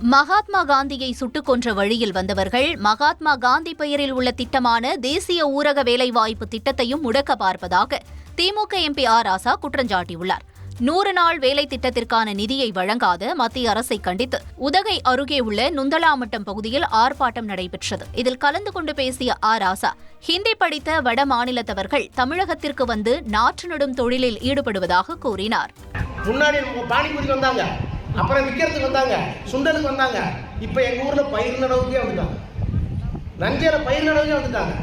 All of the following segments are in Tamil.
மகாத்மா காந்தியை சுட்டுக் கொன்ற வழியில் வந்தவர்கள் மகாத்மா காந்தி பெயரில் உள்ள திட்டமான தேசிய ஊரக வேலைவாய்ப்பு திட்டத்தையும் முடக்க பார்ப்பதாக திமுக எம்பி ஆர் ராசா குற்றஞ்சாட்டியுள்ளார். 100 நாள் வேலை திட்டத்திற்கான நிதியை வழங்காத மத்திய அரசை கண்டித்து உதகை அருகே உள்ள நுந்தலாமட்டம் பகுதியில் ஆர்ப்பாட்டம் நடைபெற்றது. இதில் கலந்து கொண்டு பேசிய ஆர் ராசா, ஹிந்தி படித்த வட மாநிலத்தவர்கள் தமிழகத்திற்கு வந்து நாற்று நடும் தொழிலில் ஈடுபடுவதாக கூறினார். அப்புறம் விற்கிறதுக்கு வந்தாங்க, சுண்டலுக்கு வந்தாங்க. இப்போ எங்கள் ஊரில் பயிர் நடவுக்கே வந்துட்டாங்க, நஞ்சையில் பயிர் நடவுக்கே வந்துட்டாங்க.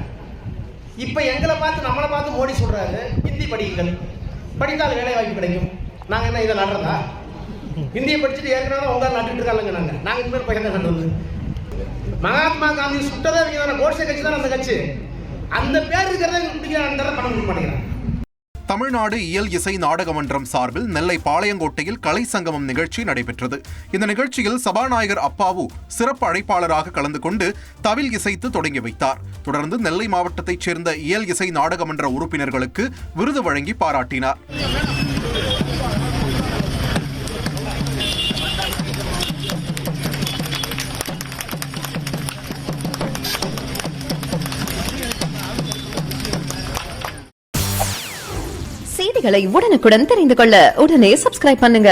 இப்போ எங்களை பார்த்து நம்மளை பார்த்து மோடி சொல்கிறாரு, ஹிந்தி படியுங்கள், படித்தால் வேலை வாய்ப்பு கிடைக்கும். நாங்கள் என்ன இதை நடுறதா? ஹிந்தியை படிச்சுட்டு ஏற்கனவே உங்களால் நட்டுட்டு இருக்காங்க. நாங்கள் இனிமேல் பயிர் தான் நடுறது. மகாத்மா காந்தி சுட்டதை இவங்க தானே, கோட்சே கட்சி தானே அந்த கட்சி. அந்த பேர் இருக்கிறத பிடிக்கிறாங்க, பணம் கொடுக்க மாட்டேங்கிறாங்க. தமிழ்நாடு இயல் இசை நாடக மன்றம் சார்பில் நெல்லை பாளையங்கோட்டையில் கலை சங்கமம் நிகழ்ச்சி நடைபெற்றது. இந்த நிகழ்ச்சியில் சபாநாயகர் அப்பாவு சிறப்பு அழைப்பாளராக கலந்து கொண்டு தவில் இசைத்து தொடங்கி வைத்தார். தொடர்ந்து நெல்லை மாவட்டத்தைச் சேர்ந்த இயல் இசை நாடக மன்ற உறுப்பினர்களுக்கு விருது வழங்கி பாராட்டினார். செய்திகளை உடனுக்குடன் தெரிந்து கொள்ள உடனே சப்ஸ்கிரைப் பண்ணுங்க.